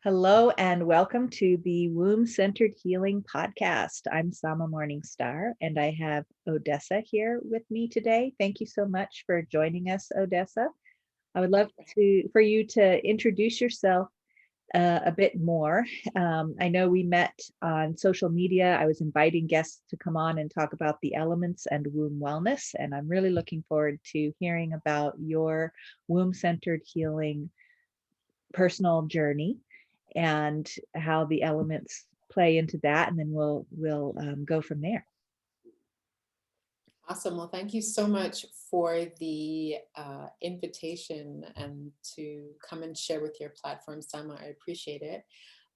Hello and welcome to the Womb Centered Healing Podcast. I'm Sama Morningstar and I have Odessa here with me today. Thank you so much for joining us, Odessa. I would love for you to introduce yourself a bit more. I know we met on social media. I was inviting guests to come on and talk about the elements and womb wellness, and I'm really looking forward to hearing about your womb centered healing personal journey and how the elements play into that, and then we'll go from there. Awesome. Well, thank you so much for the invitation and to come and share with your platform, Sama. I appreciate it.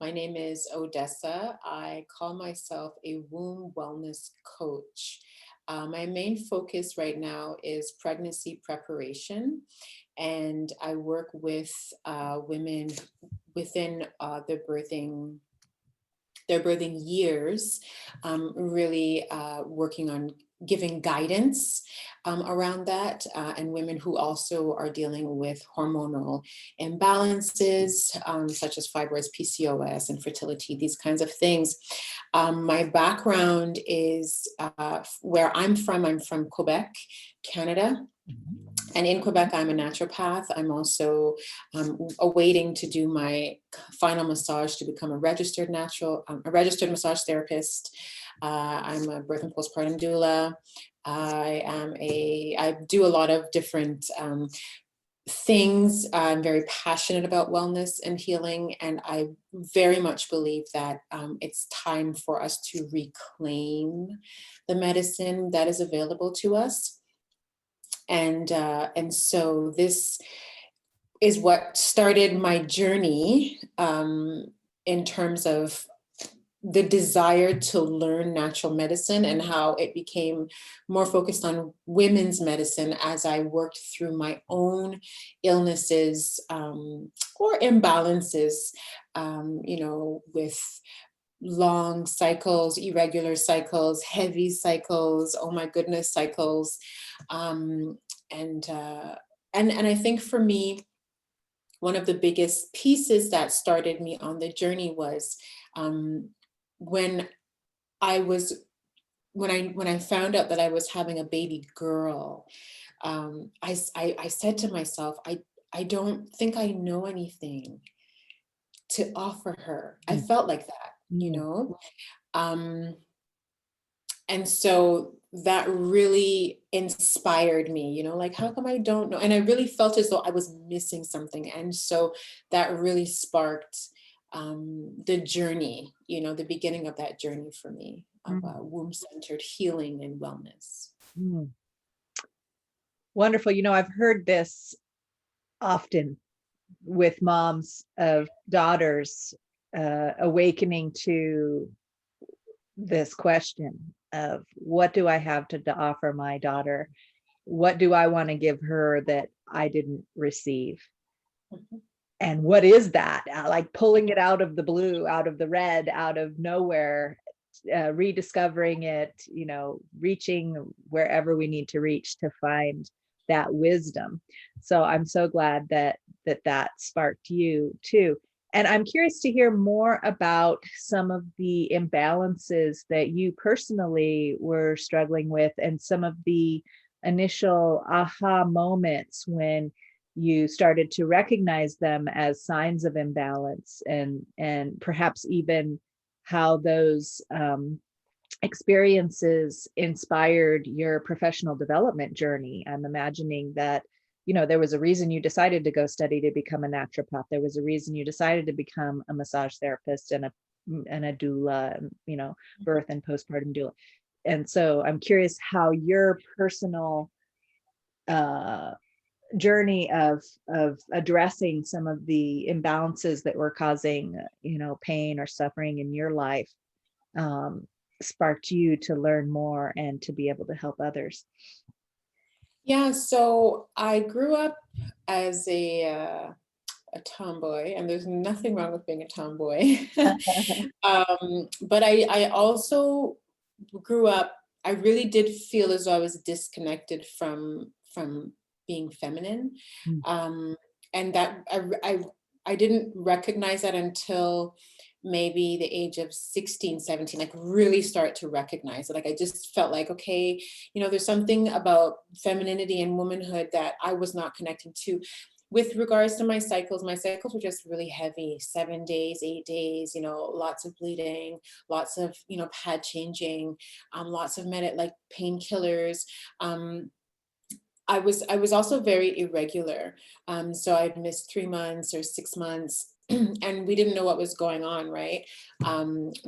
My name is Odessa. I call myself a womb wellness coach. My main focus right now is pregnancy preparation, and I work with women within their birthing years, really working on giving guidance around that, and women who also are dealing with hormonal imbalances, such as fibroids, PCOS, infertility, these kinds of things. My background is where I'm from Quebec, Canada. And in Quebec, I'm a naturopath. I'm also awaiting to do my final massage to become a registered massage therapist. I'm a birth and postpartum doula. I do a lot of different things. I'm very passionate about wellness and healing, and I very much believe that it's time for us to reclaim the medicine that is available to us. And so this is what started my journey in terms of the desire to learn natural medicine, and how it became more focused on women's medicine as I worked through my own illnesses or imbalances, with long cycles, irregular cycles, heavy cycles, oh my goodness, cycles. And I think for me, one of the biggest pieces that started me on the journey was when I found out that I was having a baby girl. I said to myself, I don't think I know anything to offer her. I felt like that, and so that really inspired me, like, how come I don't know? And I really felt as though I was missing something. And so that really sparked the journey, the beginning of that journey for me of womb-centered healing and wellness. Wonderful. I've heard this often with moms of daughters awakening to this question of, what do I have to offer my daughter? What do I want to give her that I didn't receive? And what is that? Like pulling it out of the blue, out of the red, out of nowhere, rediscovering it, reaching wherever we need to reach to find that wisdom. So I'm so glad that sparked you too. And I'm curious to hear more about some of the imbalances that you personally were struggling with, and some of the initial aha moments when you started to recognize them as signs of imbalance, and perhaps even how those experiences inspired your professional development journey. I'm imagining that there was a reason you decided to go study to become a naturopath. There was a reason you decided to become a massage therapist and a doula, birth and postpartum doula. And so I'm curious how your personal journey of addressing some of the imbalances that were causing pain or suffering in your life sparked you to learn more and to be able to help others. Yeah, so I grew up as a tomboy, and there's nothing wrong with being a tomboy. But I also grew up, I really did feel as though I was disconnected from being feminine. And that I didn't recognize that until maybe the age of 16, 17, like really start to recognize it. Like, I just felt like, okay, there's something about femininity and womanhood that I was not connecting to. With regards to my cycles were just really heavy, 7 days, 8 days, lots of bleeding, lots of, pad changing, lots of like painkillers. Um, I was also very irregular. So I'd missed 3 months or 6 months. And we didn't know what was going on, right?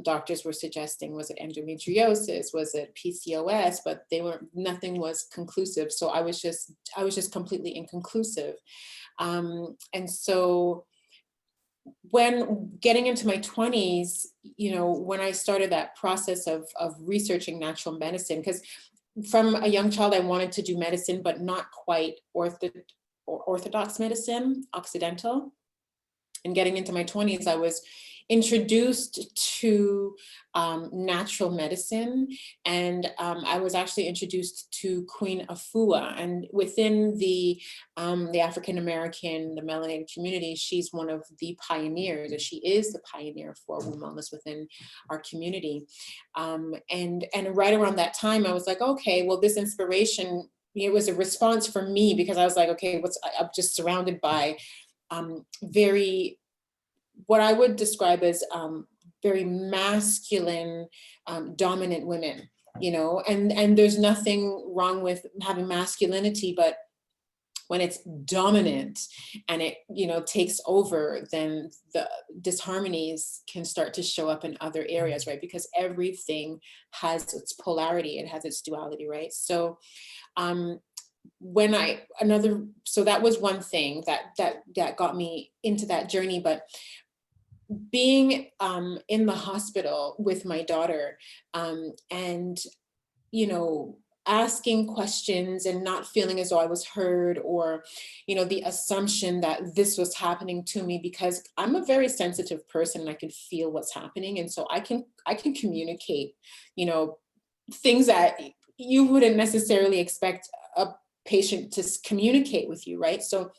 Doctors were suggesting, was it endometriosis? Was it PCOS? But nothing was conclusive. So I was just completely inconclusive. And so when getting into my 20s, when I started that process of researching natural medicine, because from a young child, I wanted to do medicine, but not quite orthodox medicine, Occidental. And getting into my 20s, I was introduced to natural medicine. And I was actually introduced to Queen Afua. And within the African-American, the melanated community, she's one of the pioneers, or she is the pioneer for womb wellness within our community. And right around that time, I was like, okay, well, this inspiration, it was a response for me, because I was like, okay, I'm just surrounded by very, what I would describe as very masculine, dominant women, and there's nothing wrong with having masculinity, but when it's dominant and it, takes over, then the disharmonies can start to show up in other areas, right? Because everything has its polarity, it has its duality, right? So so that was one thing that got me into that journey. But being in the hospital with my daughter, and asking questions and not feeling as though I was heard, or the assumption that this was happening to me, because I'm a very sensitive person and I can feel what's happening, and so I can communicate things that you wouldn't necessarily expect a patient to communicate with you, right? So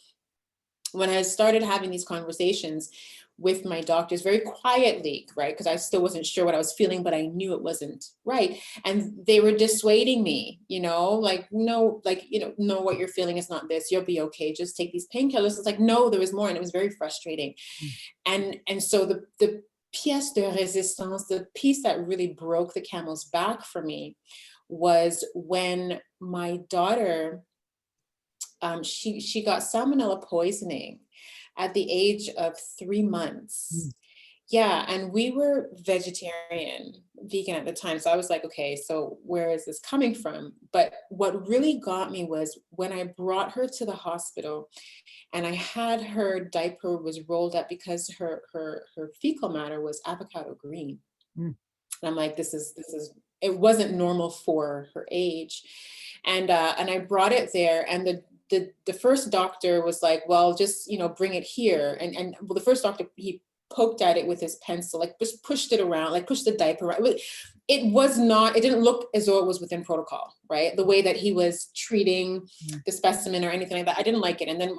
when I started having these conversations with my doctors very quietly, right? Because I still wasn't sure what I was feeling, but I knew it wasn't right. And they were dissuading me, like, no, no, what you're feeling is not this. You'll be okay. Just take these painkillers. It's like, no, there was more. And it was very frustrating. And so the pièce de résistance, the piece that really broke the camel's back for me, was when my daughter, she got salmonella poisoning at the age of 3 months. Yeah, and we were vegan at the time. So I was like, okay, so where is this coming from? But what really got me was when I brought her to the hospital, and I had her diaper was rolled up because her fecal matter was avocado green. And I'm like, this is it wasn't normal for her age. And I brought it there, and the first doctor was like, well, just bring it here. And well, the first doctor, he poked at it with his pencil, like just pushed it around, like pushed the diaper around. It didn't look as though it was within protocol, right? The way that he was treating the specimen or anything like that, I didn't like it. And then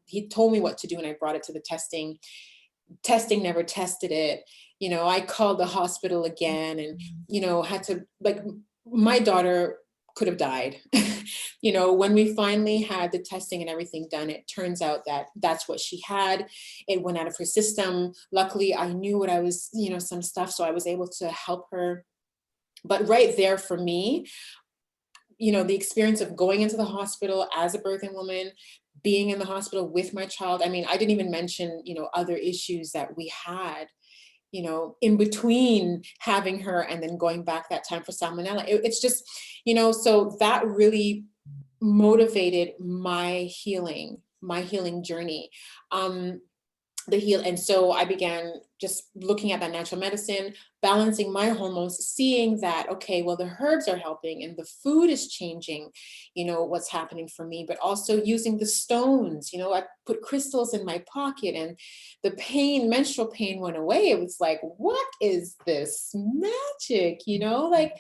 he told me what to do, and I brought it to the testing. Testing never tested it. I called the hospital again, and had to, like, my daughter could have died. When we finally had the testing and everything done, it turns out that that's what she had. It went out of her system. Luckily, I knew what I was, some stuff, so I was able to help her. But right there for me, the experience of going into the hospital as a birthing woman, being in the hospital with my child. I mean, I didn't even mention, other issues that we had, in between having her and then going back that time for salmonella. It's just, so that really motivated my healing journey. And so I began just looking at that natural medicine, balancing my hormones, seeing that, okay, well, the herbs are helping and the food is changing, what's happening for me, but also using the stones. I put crystals in my pocket, and the menstrual pain went away. It was like, what is this magic? Like,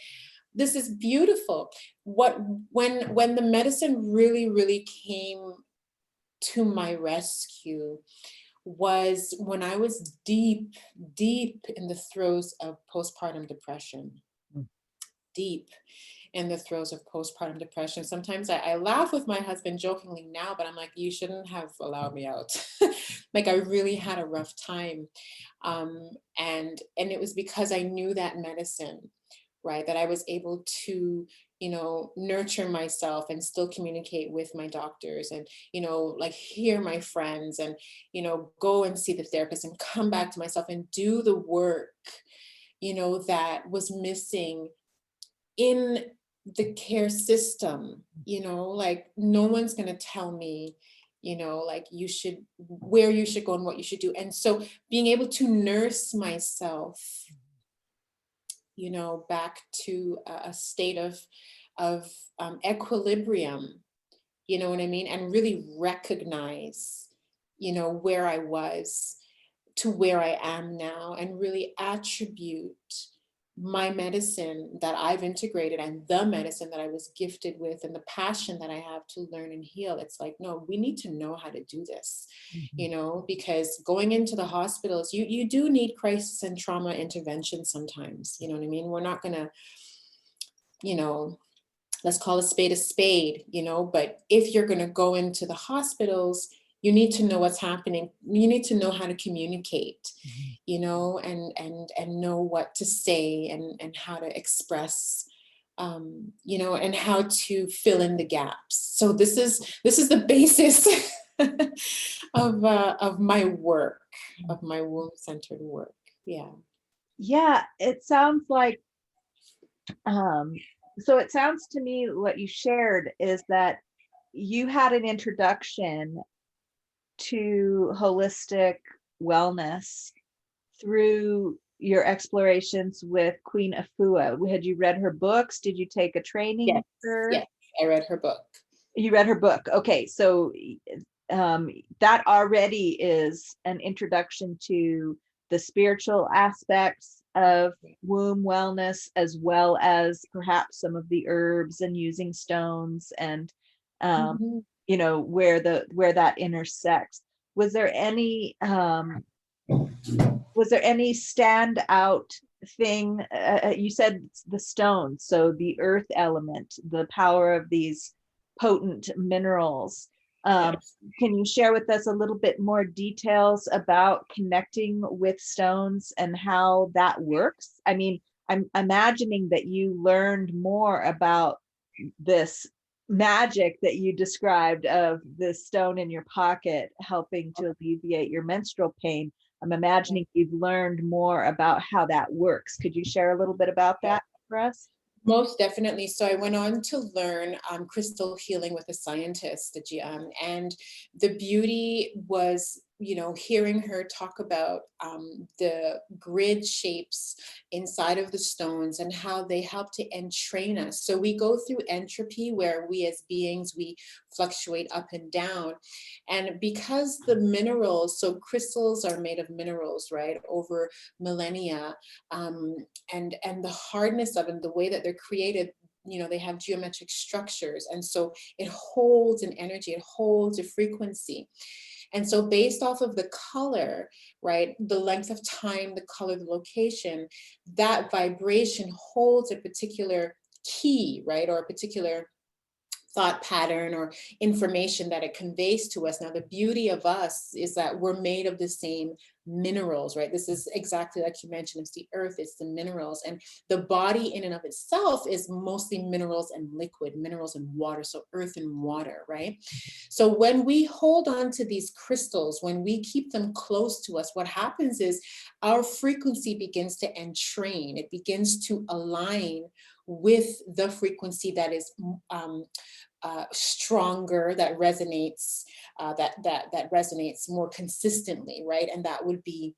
this is beautiful. When the medicine really, really came to my rescue was when I was deep, deep in the throes of postpartum depression, Mm. deep in the throes of postpartum depression. Sometimes I laugh with my husband jokingly now, but I'm like, you shouldn't have allowed me out. Like I really had a rough time. And it was because I knew that medicine, right? That I was able to, nurture myself and still communicate with my doctors and, like hear my friends and, go and see the therapist and come back to myself and do the work, that was missing in the care system, like no one's going to tell me, like where you should go and what you should do. And so being able to nurse myself, back to a state of equilibrium, you know what I mean? And really recognize, where I was to where I am now and really attribute my medicine that I've integrated and the medicine that I was gifted with and the passion that I have to learn and heal. It's like, no, we need to know how to do this, Mhm. because going into the hospitals, you do need crisis and trauma intervention sometimes, you know what I mean? We're not gonna, you know, let's call a spade, but if you're going to go into the hospitals, you need to know what's happening. You need to know how to communicate, Mhm. and know what to say and how to express, and how to fill in the gaps. So this is the basis of my work, of my womb-centered work. Yeah. Yeah, it sounds like, um, so it sounds to me what you shared is that you had an introduction to holistic wellness through your explorations with Queen Afua. Had you read her books? Did you take a training Yes. with her? Yes. I read her book. You read her book. Okay, so that already is an introduction to the spiritual aspects of womb wellness, as well as perhaps some of the herbs and using stones and um, Mhm. where that intersects. Was there any standout thing? You said the stones, so the earth element, the power of these potent minerals. Um, Yes. can you share with us a little bit more details about connecting with stones and how that works? I mean, I'm imagining that you learned more about this magic that you described of the stone in your pocket helping to alleviate your menstrual pain. I'm imagining you've learned more about how that works. Could you share a little bit about that for us? Most definitely. So I went on to learn crystal healing with a scientist, and the beauty was, hearing her talk about the grid shapes inside of the stones and how they help to entrain us. So we go through entropy where we as beings, we fluctuate up and down. And because the minerals, so crystals are made of minerals, right, over millennia, um, and the hardness of it, the way that they're created, they have geometric structures, and so it holds an energy, it holds a frequency. And so based off of the color, right, the length of time, the color, the location, that vibration holds a particular key, right, or a particular thought pattern or information that it conveys to us. Now, the beauty of us is that we're made of the same minerals, right? This is exactly like you mentioned, it's the earth, it's the minerals. And the body in and of itself is mostly minerals and liquid, minerals and water. So earth and water, right? So when we hold on to these crystals, when we keep them close to us, what happens is our frequency begins to entrain, it begins to align with the frequency that is stronger, that resonates, that resonates more consistently, right? And that would be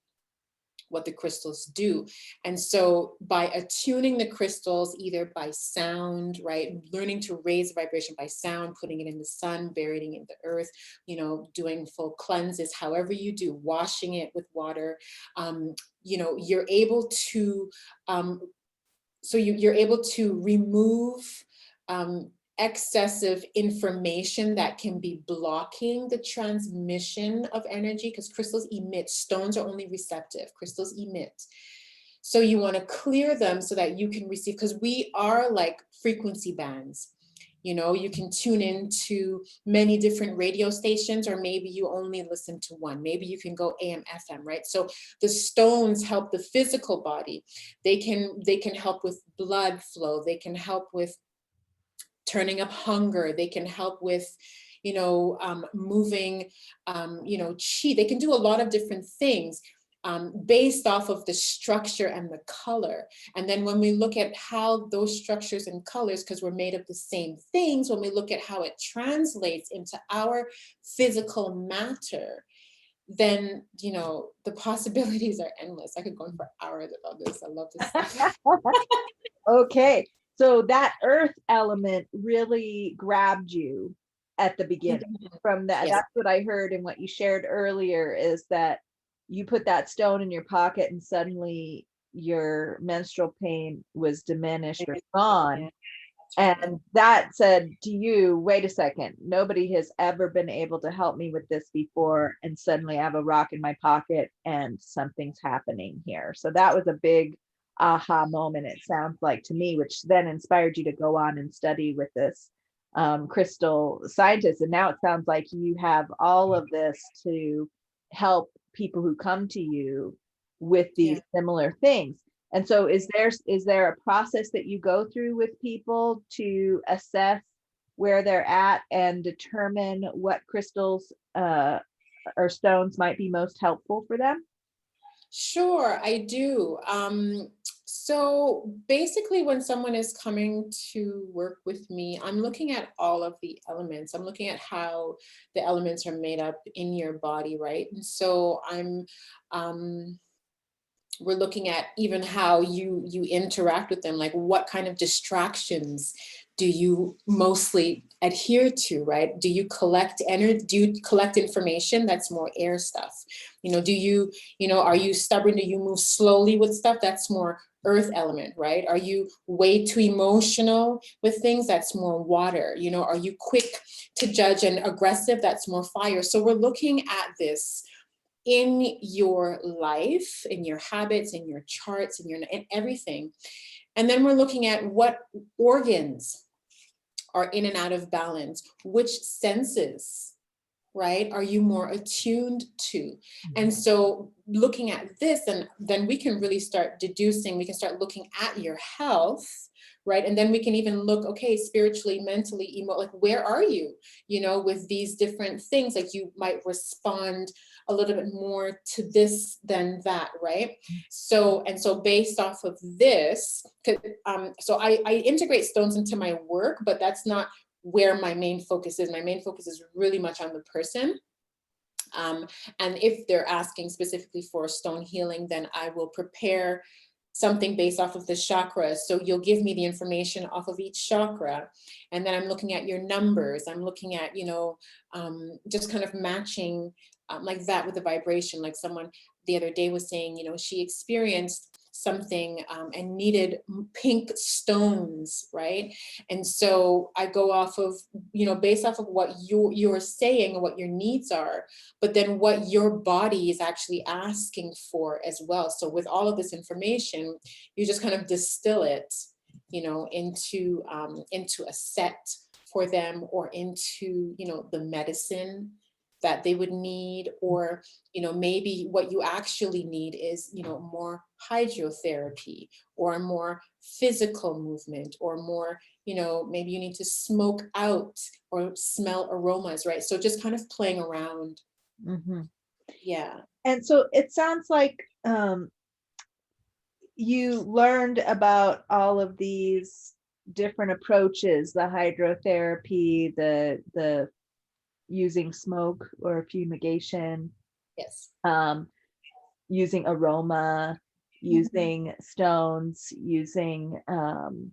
what the crystals do. And so by attuning the crystals, either by sound, right, learning to raise the vibration by sound, putting it in the sun, burying it in the earth, doing full cleanses, however you do, washing it with water, you're able to, you're able to remove um, excessive information that can be blocking the transmission of energy, because crystals emit, stones are only receptive, crystals emit. So you want to clear them so that you can receive, because we are like frequency bands. You know, you can tune into many different radio stations, or maybe you only listen to one. Maybe you can go AM, FM, right? So the stones help the physical body. They can help with blood flow. They can help with turning up hunger. They can help with, moving, chi. They can do a lot of different things based off of the structure and the color. And then when we look at how those structures and colors, because we're made of the same things, when we look at how it translates into our physical matter, then, the possibilities are endless. I could go on for hours about this. I love this stuff. Okay. So that earth element really grabbed you at the beginning from that. Yes. That's what I heard and what you shared earlier, is that you put that stone in your pocket and suddenly your menstrual pain was diminished or gone. And that said to you, wait a second, nobody has ever been able to help me with this before. And suddenly I have a rock in my pocket and something's happening here. So that was a big aha moment, it sounds like to me, which then inspired you to go on and study with this crystal scientist. And now it sounds like you have all of this to help people who come to you with these similar things. And so is there a process that you go through with people to assess where they're at and determine what crystals or stones might be most helpful for them? Sure, I do. So basically, when someone is coming to work with me, I'm looking at all of the elements. I'm looking at how the elements are made up in your body, right? And so we're looking at even how you interact with them, like what kind of distractions do you mostly adhere to, right? Do you collect energy? Do you collect information? That's more air stuff. Are you stubborn? Do you move slowly with stuff? That's more earth element, right? Are you way too emotional with things? That's more water. Are you quick to judge and aggressive? That's more fire. So we're looking at this in your life, in your habits, in your charts, in everything. And then we're looking at what organs are in and out of balance, which senses, right, are you more attuned to? And so looking at this, and then we can really start deducing, we can start looking at your health, right? And then we can even look, okay, spiritually, mentally, like where are you, with these different things? Like you might respond a little bit more to this than that, right? So based off of this, so I integrate stones into my work, but that's not where my main focus is. My main focus is really much on the person. And if they're asking specifically for stone healing, then I will prepare something based off of the chakras. So you'll give me the information off of each chakra. And then I'm looking at your numbers. I'm looking at, just kind of matching like that with the vibration. Like someone the other day was saying, she experienced something and needed pink stones, right? And so I go off of, based off of what you're saying and what your needs are, but then what your body is actually asking for as well. So with all of this information, you just kind of distill it, into a set for them, or into, the medicine that they would need, or maybe what you actually need is more hydrotherapy, or more physical movement, or more maybe you need to smoke out or smell aromas, right? So just kind of playing around. Mm-hmm. Yeah. And so it sounds like you learned about all of these different approaches, the hydrotherapy, the using smoke or fumigation, Yes. Using aroma, using stones, using I'm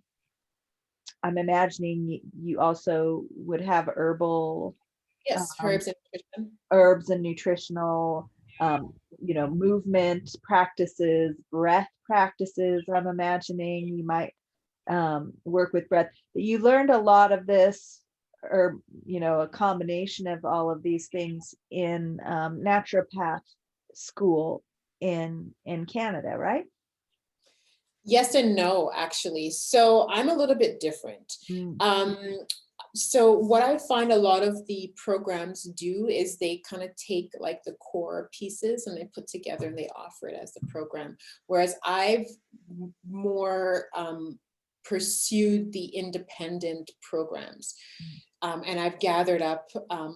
imagining you also would have herbal Yes, herbs and nutrition. herbs and nutritional movement practices, breath practices. I'm imagining you might work with breath. You learned a lot of this, or a combination of all of these things in naturopath school in Canada, right? Yes and no, actually. So I'm a little bit different. Mm. Um, so what I find a lot of the programs do is they kind of take like the core pieces and they put together and they offer it as the program. Whereas I've more pursued the independent programs. And I've gathered up. I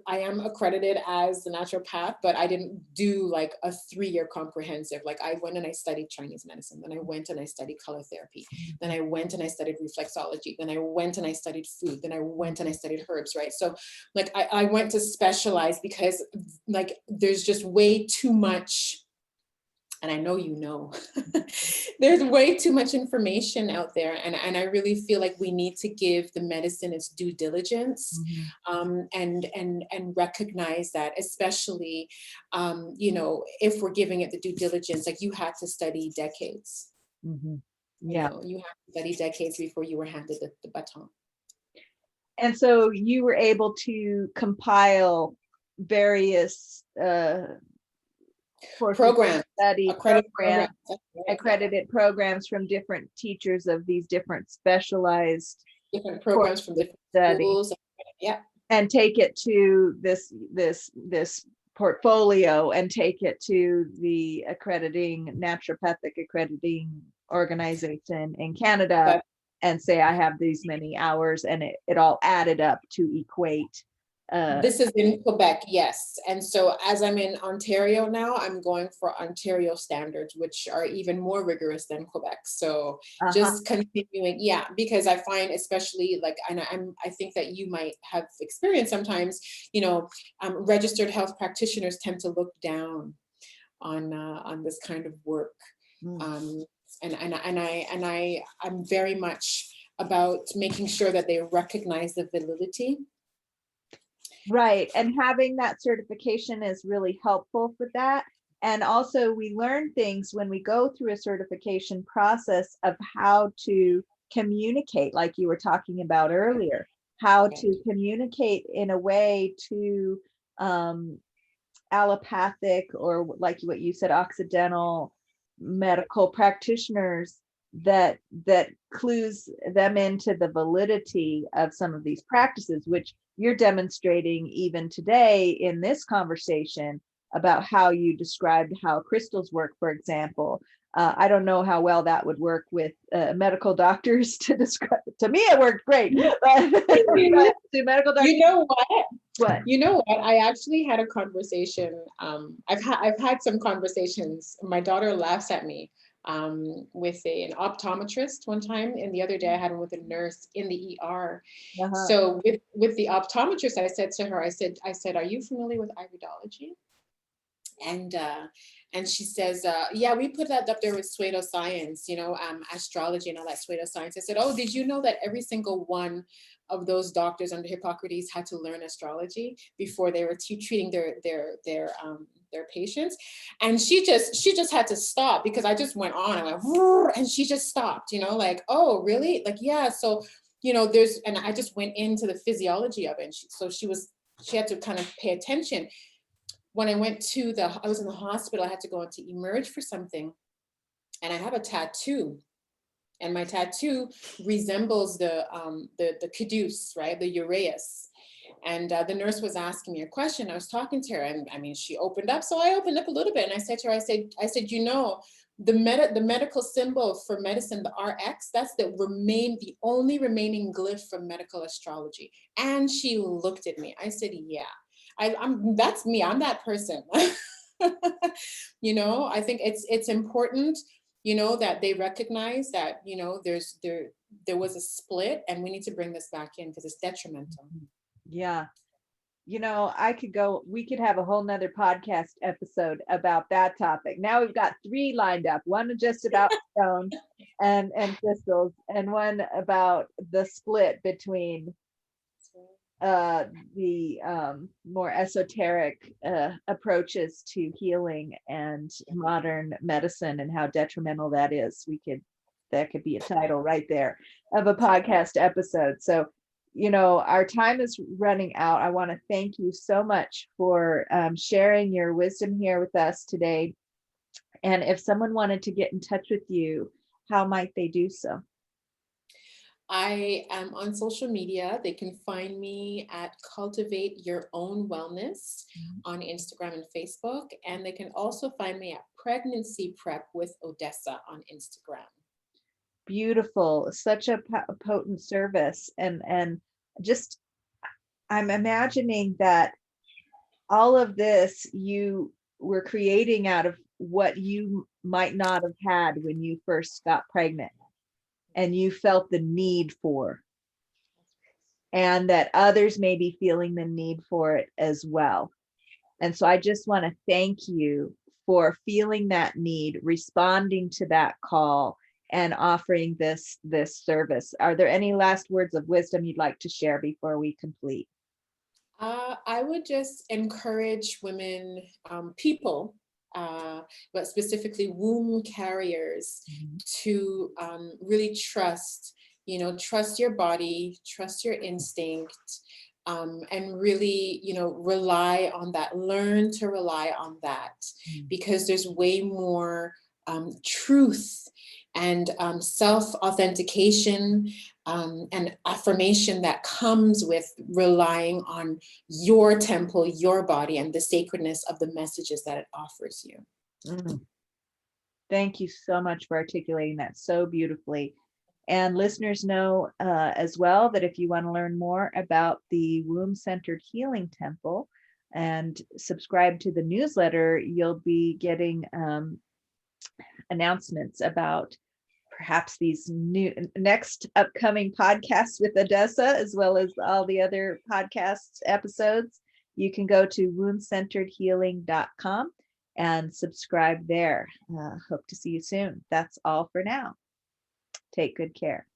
am accredited as the naturopath, but I didn't do like a 3-year comprehensive. Like I went and I studied Chinese medicine, then I went and I studied color therapy, then I went and I studied reflexology, then I went and I studied food, then I went and I studied herbs, right? So like I went to specialize because like there's just way too much, and I know there's way too much information out there, and I really feel like we need to give the medicine its due diligence, and recognize that, especially if we're giving it the due diligence, like you had to study decades. Mm-hmm. You Yeah. know, you have to study decades before you were handed the baton. And so you were able to compile various Programs, study accredited programs, programs, accredited programs from different teachers of these different specialized different programs from different study, schools. Yeah. and take it to this portfolio and take it to the naturopathic accrediting organization in Canada and say, I have these many hours, and it all added up to equate. This is in Quebec, yes. And so as I'm in Ontario now, I'm going for Ontario standards, which are even more rigorous than Quebec. So just continuing, yeah, because I find especially like, and I think that you might have experienced sometimes, registered health practitioners tend to look down on this kind of work. I'm very much about making sure that they recognize the validity. Right. And having that certification is really helpful for that. And also we learn things when we go through a certification process of how to communicate, like you were talking about earlier, how to communicate in a way to allopathic, or like what you said, occidental medical practitioners, that clues them into the validity of some of these practices, which you're demonstrating even today in this conversation about how you described how crystals work, for example. I don't know how well that would work with medical doctors to describe. To me, it worked great. But to medical doctors, you know what? What? You know what? I actually had a conversation. I've had some conversations. My daughter laughs at me with an optometrist one time, and the other day I had one with a nurse in the ER. So with the optometrist, I said to her, I said, "Are you familiar with iridology?" And she says, yeah, we put that up there with pseudoscience, astrology and all that pseudoscience. I said, oh, did you know that every single one of those doctors under Hippocrates had to learn astrology before they were treating their patients? And she just had to stop, because I just went on. I went, and she just stopped, like, oh, really? Like, yeah. So, and I just went into the physiology of it. And she had to kind of pay attention. When I went I was in the hospital, I had to go into Emerge for something, and I have a tattoo, and my tattoo resembles the caduceus, right, the uraeus. And the nurse was asking me a question. I was talking to her, and I mean, she opened up, so I opened up a little bit, and I said to her, I said, the medical symbol for medicine, the RX, that's the only remaining glyph from medical astrology. And she looked at me. I said, yeah. That's me. I'm that person. I think it's important, that they recouncze that, there was a split, and we need to bring this back in because it's detrimental. Yeah. We could have a whole nother podcast episode about that topic. Now we've got 3 lined up, one just about stone and crystals, and one about the split between the more esoteric approaches to healing and modern medicine, and how detrimental that is. We could that could be a title right there of a podcast episode. So, our time is running out. I want to thank you so much for sharing your wisdom here with us today. And if someone wanted to get in touch with you, how might they do so? I am on social media. They can find me at Cultivate Your Own Wellness on Instagram and Facebook. And they can also find me at Pregnancy Prep with Odessa on Instagram. Beautiful. Such a potent service. And just, I'm imagining that all of this you were creating out of what you might not have had when you first got pregnant and you felt the need for, and that others may be feeling the need for it as well. And so I just want to thank you for feeling that need, responding to that call, and offering this service. Are there any last words of wisdom you'd like to share before we complete? I would just encourage women, people, but specifically womb carriers, to really trust, trust your body, trust your instinct, and really, rely on that, learn to rely on that, because there's way more truth and self-authentication and affirmation that comes with relying on your temple, your body, and the sacredness of the messages that it offers you. Thank you so much for articulating that so beautifully. And listeners know as well that if you want to learn more about the Womb-Centered Healing Temple and subscribe to the newsletter, you'll be getting announcements about perhaps these new next upcoming podcasts with Odessa, as well as all the other podcast episodes. You can go to wombcenteredhealing.com and subscribe there. Hope to see you soon. That's all for now. Take good care.